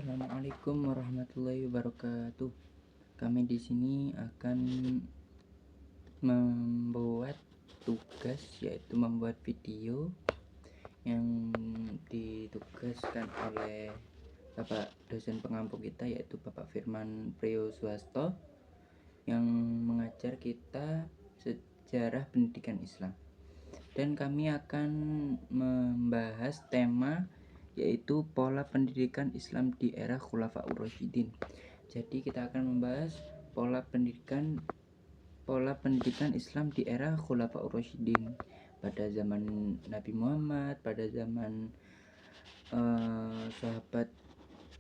Assalamualaikum warahmatullahi wabarakatuh. Kami di sini akan membuat tugas, yaitu membuat video yang ditugaskan oleh Bapak dosen pengampu kita, yaitu Bapak Firman Priyosuasto, yang mengajar kita sejarah pendidikan Islam. Dan kami akan membahas tema yaitu pola pendidikan Islam di era Khulafaur Rasyidin. Jadi kita akan membahas pola pendidikan Islam di era Khulafaur Rasyidin pada zaman Nabi Muhammad, pada zaman sahabat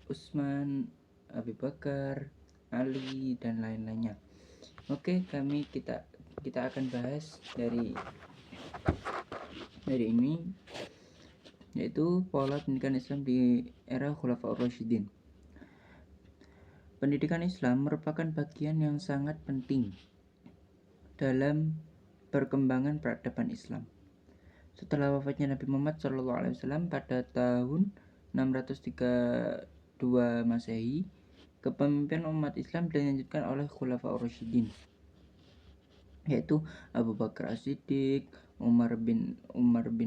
Utsman, Abu Bakar, Ali, dan lain-lainnya. Oke, kita akan bahas dari ini, yaitu pola pendidikan Islam di era Khulafaur Rasyidin. Pendidikan Islam merupakan bagian yang sangat penting dalam perkembangan peradaban Islam. Setelah wafatnya Nabi Muhammad SAW pada tahun 632 Masehi, kepemimpinan umat Islam dilanjutkan oleh Khulafaur Rasyidin, yaitu Abu Bakar As-Siddiq, Umar bin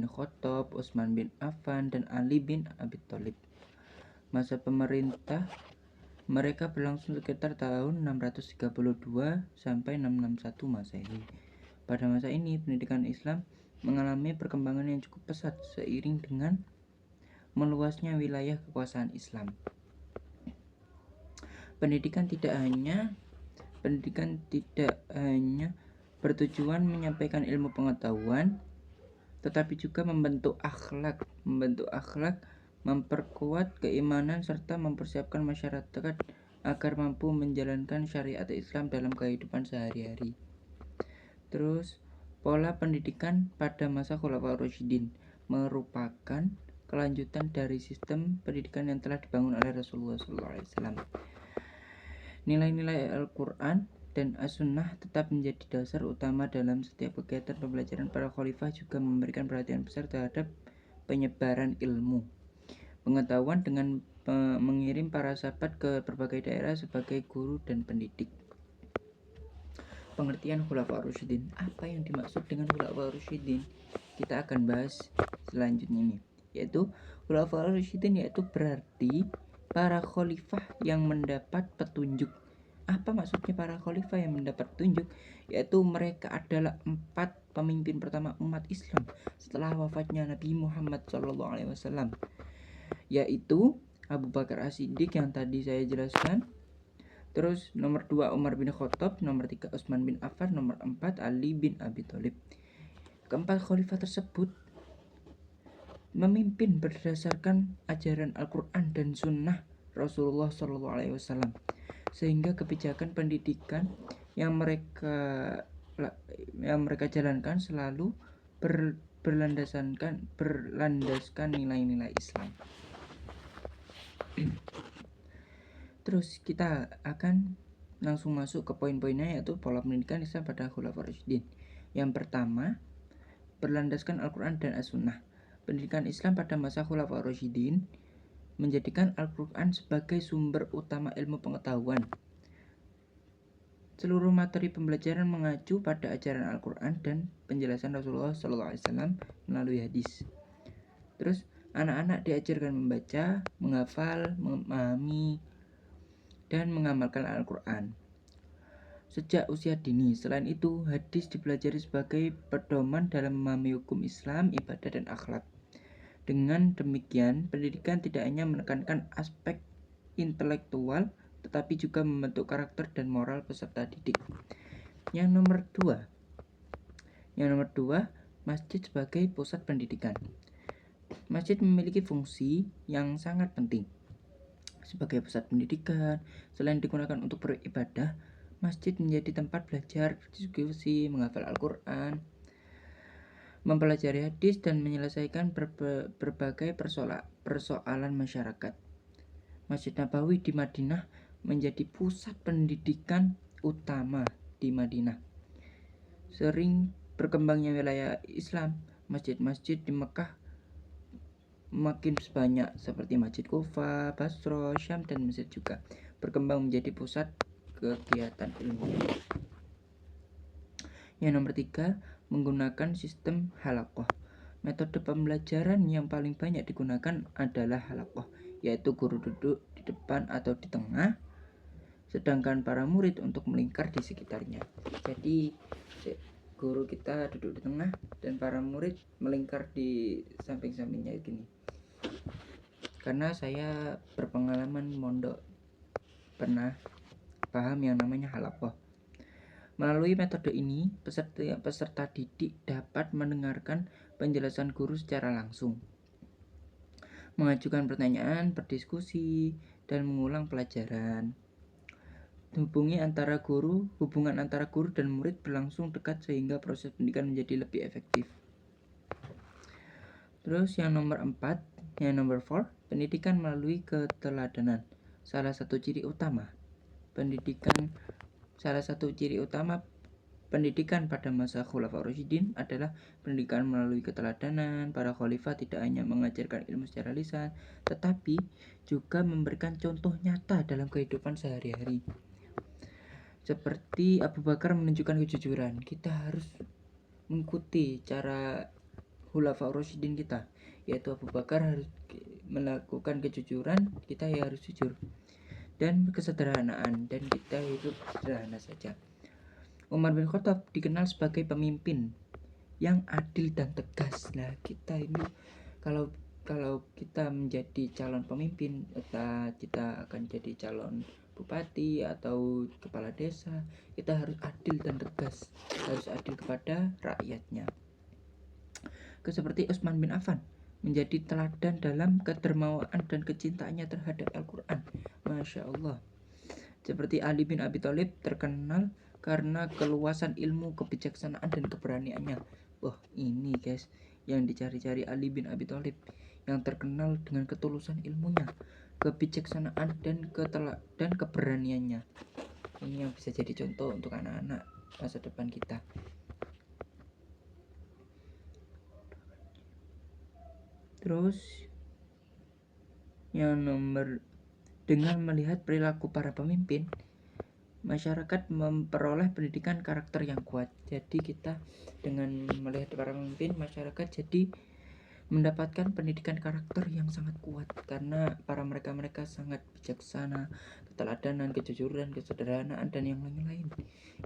Khattab, Utsman bin Affan, dan Ali bin Abi Thalib. Masa pemerintah mereka berlangsung sekitar tahun 632 sampai 661 Masehi. Pada masa ini, pendidikan Islam mengalami perkembangan yang cukup pesat seiring dengan meluasnya wilayah kekuasaan Islam. Pendidikan tidak hanya bertujuan menyampaikan ilmu pengetahuan, tetapi juga membentuk akhlak, memperkuat keimanan, serta mempersiapkan masyarakat agar mampu menjalankan syariat Islam dalam kehidupan sehari-hari. Terus, pola pendidikan pada masa Khulafaur Rasyidin merupakan kelanjutan dari sistem pendidikan yang telah dibangun oleh Rasulullah SAW. Nilai-nilai Al-Quran dan As-Sunnah tetap menjadi dasar utama dalam setiap kegiatan pembelajaran. Para khalifah juga memberikan perhatian besar terhadap penyebaran ilmu pengetahuan dengan mengirim para sahabat ke berbagai daerah sebagai guru dan pendidik. Pengertian Khulafaur Rasyidin. Apa yang dimaksud dengan Khulafaur Rasyidin? Kita akan bahas selanjutnya ini, yaitu Khulafaur Rasyidin yaitu berarti para khalifah yang mendapat petunjuk. Apa maksudnya para khalifah yang mendapat petunjuk? Yaitu mereka adalah 4 pemimpin pertama umat Islam setelah wafatnya Nabi Muhammad SAW, yaitu Abu Bakar As-Siddiq yang tadi saya jelaskan. Terus nomor 2 Umar bin Khattab, nomor 3 Utsman bin Affan, nomor 4 Ali bin Abi Thalib. Keempat khalifah tersebut memimpin berdasarkan ajaran Al-Quran dan Sunnah Rasulullah SAW, sehingga kebijakan pendidikan yang mereka jalankan selalu berlandaskan nilai-nilai Islam. Terus kita akan langsung masuk ke poin-poinnya, yaitu pola pendidikan Islam pada Khulafaur Rasyidin. Yang pertama, berlandaskan Al-Quran dan As-Sunnah. Pendidikan Islam pada masa Khulafaur Rasyidin menjadikan Al-Quran sebagai sumber utama ilmu pengetahuan. Seluruh materi pembelajaran mengacu pada ajaran Al-Quran dan penjelasan Rasulullah SAW melalui hadis. Terus anak-anak diajarkan membaca, menghafal, memahami, dan mengamalkan Al-Quran sejak usia dini. Selain itu, hadis dipelajari sebagai pedoman dalam memahami hukum Islam, ibadah, dan akhlak. Dengan demikian, pendidikan tidak hanya menekankan aspek intelektual, tetapi juga membentuk karakter dan moral peserta didik. Yang nomor dua, masjid sebagai pusat pendidikan. Masjid memiliki fungsi yang sangat penting sebagai pusat pendidikan. Selain digunakan untuk beribadah, masjid menjadi tempat belajar, berdiskusi, menghafal Al-Quran, mempelajari hadis, dan menyelesaikan berbagai persoalan masyarakat. Masjid Nabawi di Madinah menjadi pusat pendidikan utama di Madinah. Sering berkembangnya wilayah Islam, masjid-masjid di Mekah makin banyak seperti Masjid Kufa, Basra, Syam, dan Mesir juga berkembang menjadi pusat kegiatan ilmu. Yang nomor 3, menggunakan sistem halakoh. Metode pembelajaran yang paling banyak digunakan adalah halakoh, yaitu guru duduk di depan atau di tengah, sedangkan para murid untuk melingkar di sekitarnya. Jadi guru kita duduk di tengah dan para murid melingkar di samping-sampingnya gini. Karena saya berpengalaman mondok, pernah paham yang namanya halakoh. Melalui metode ini, peserta didik dapat mendengarkan penjelasan guru secara langsung, mengajukan pertanyaan, berdiskusi, dan mengulang pelajaran. Hubungan antara guru dan murid berlangsung dekat sehingga proses pendidikan menjadi lebih efektif. Terus yang nomor 4, yang nomor 4, pendidikan melalui keteladanan. Salah satu ciri utama pendidikan pada masa Khulafaur Rasyidin adalah pendidikan melalui keteladanan. Para khalifah tidak hanya mengajarkan ilmu secara lisan, tetapi juga memberikan contoh nyata dalam kehidupan sehari-hari. Seperti Abu Bakar menunjukkan kejujuran, kita harus mengikuti cara Khulafaur Rasyidin kita, yaitu Abu Bakar harus melakukan kejujuran, kita ya harus jujur, dan kesederhanaan, dan kita hidup sederhana saja. Umar bin Khattab dikenal sebagai pemimpin yang adil dan tegas. Nah, kita ini kalau kita menjadi calon pemimpin, kita akan jadi calon bupati atau kepala desa, kita harus adil dan tegas, harus adil kepada rakyatnya. Seperti Utsman bin Affan menjadi teladan dalam kedermawaan dan kecintaannya terhadap Al-Quran. Masya Allah. Seperti Ali bin Abi Thalib terkenal karena keluasan ilmu, kebijaksanaan, dan keberaniannya. Wah, ini guys yang dicari-cari Ali bin Abi Thalib, yang terkenal dengan ketulusan ilmunya, kebijaksanaan, dan keberaniannya. Ini yang bisa jadi contoh untuk anak-anak masa depan kita. Terus yang nomor, dengan melihat perilaku para pemimpin, masyarakat memperoleh pendidikan karakter yang kuat. Jadi kita dengan melihat para pemimpin, masyarakat jadi mendapatkan pendidikan karakter yang sangat kuat, karena para mereka sangat bijaksana, keteladanan, kejujuran, kesederhanaan, dan yang lain-lain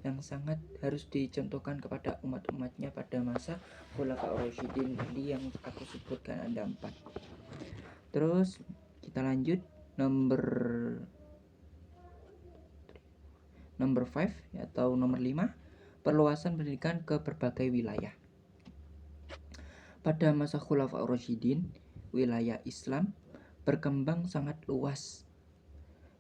yang sangat harus dicontohkan kepada umat-umatnya pada masa Khulafaur Rasyidin tadi yang aku sebutkan ada 4. Terus kita lanjut nomor 5 atau nomor 5, perluasan pendidikan ke berbagai wilayah. Pada masa Khulafaur Rasyidin, wilayah Islam berkembang sangat luas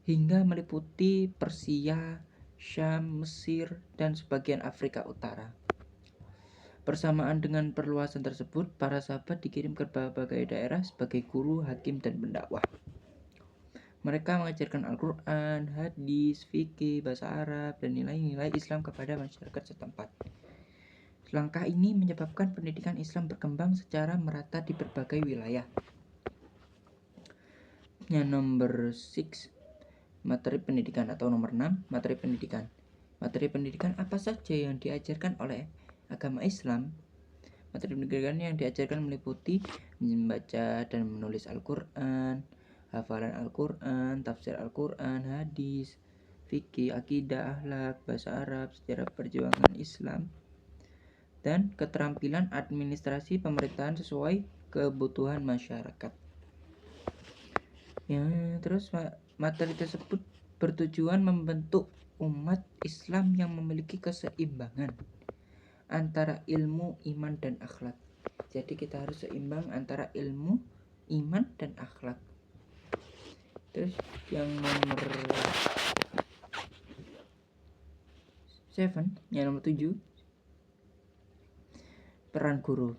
hingga meliputi Persia, Syam, Mesir, dan sebagian Afrika Utara. Bersamaan dengan perluasan tersebut, para sahabat dikirim ke berbagai daerah sebagai guru, hakim, dan pendakwah. Mereka mengajarkan Al-Quran, hadis, fikih, bahasa Arab, dan nilai-nilai Islam kepada masyarakat setempat. Langkah ini menyebabkan pendidikan Islam berkembang secara merata di berbagai wilayah. Yang nomor 6, materi pendidikan atau nomor 6, materi pendidikan. Materi pendidikan apa saja yang diajarkan oleh agama Islam? Materi pendidikan yang diajarkan meliputi membaca dan menulis Al-Quran, hafalan Al-Quran, tafsir Al-Quran, hadis, fikih, akidah, akhlak, bahasa Arab, sejarah perjuangan Islam, dan keterampilan administrasi pemerintahan sesuai kebutuhan masyarakat. Ya, terus materi tersebut bertujuan membentuk umat Islam yang memiliki keseimbangan antara ilmu, iman, dan akhlak. Jadi kita harus seimbang antara ilmu, iman, dan akhlak. Terus yang nomor 7, yang nomor 7, peran guru.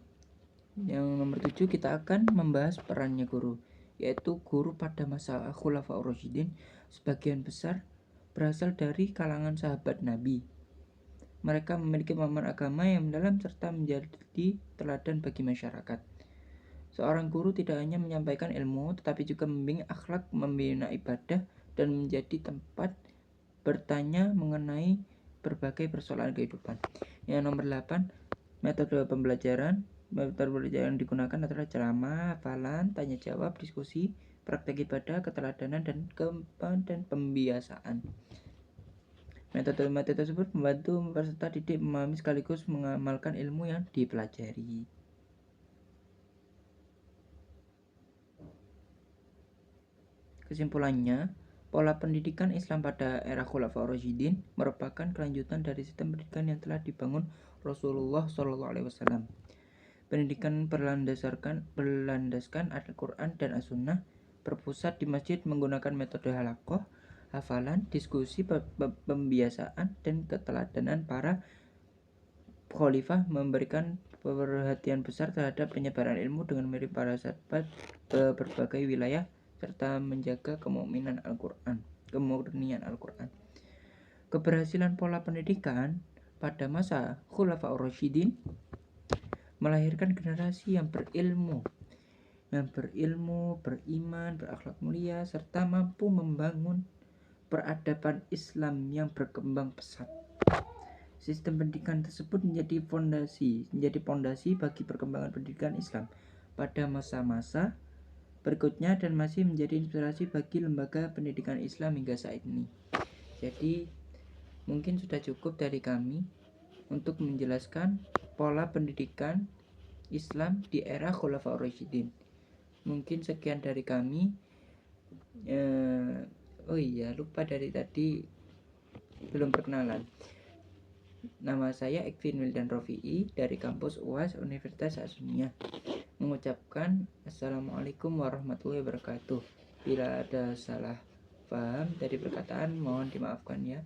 Yang nomor 7 kita akan membahas perannya guru, yaitu guru pada masa Khulafaur Rasyidin sebagian besar berasal dari kalangan sahabat Nabi. Mereka memiliki pemahaman agama yang mendalam serta menjadi teladan bagi masyarakat. Seorang guru tidak hanya menyampaikan ilmu, tetapi juga membimbing akhlak, membina ibadah, dan menjadi tempat bertanya mengenai berbagai persoalan kehidupan. Yang nomor 8, metode pembelajaran. Metode pembelajaran yang digunakan adalah ceramah, hafalan, tanya jawab, diskusi, praktek ibadah, keteladanan, dan pembiasaan. Metode-metode tersebut membantu peserta didik memahami sekaligus mengamalkan ilmu yang dipelajari. Kesimpulannya, pola pendidikan Islam pada era Khulafaur Rasyidin merupakan kelanjutan dari sistem pendidikan yang telah dibangun Rasulullah SAW. Pendidikan berlandaskan Al-Quran dan As-Sunnah, berpusat di masjid menggunakan metode halaqah, hafalan, diskusi, pembiasaan, dan keteladanan para khalifah, memberikan perhatian besar terhadap penyebaran ilmu dengan mengirim para sahabat ke berbagai wilayah serta menjaga kemurnian Al-Quran. Keberhasilan pola pendidikan pada masa Khulafaur Rasyidin melahirkan generasi yang berilmu, beriman, berakhlak mulia, serta mampu membangun peradaban Islam yang berkembang pesat. Sistem pendidikan tersebut menjadi fondasi bagi perkembangan pendidikan Islam pada masa-masa berikutnya dan masih menjadi inspirasi bagi lembaga pendidikan Islam hingga saat ini. Jadi mungkin sudah cukup dari kami untuk menjelaskan pola pendidikan Islam di era Khulafaur Rasyidin. Mungkin sekian dari kami. Lupa dari tadi belum perkenalan. Nama saya Ekvin Wildan Rofi'i dari kampus UAS Universitas As-Sunniyah. Mengucapkan Assalamualaikum warahmatullahi wabarakatuh. Bila ada salah paham dari perkataan mohon dimaafkan ya.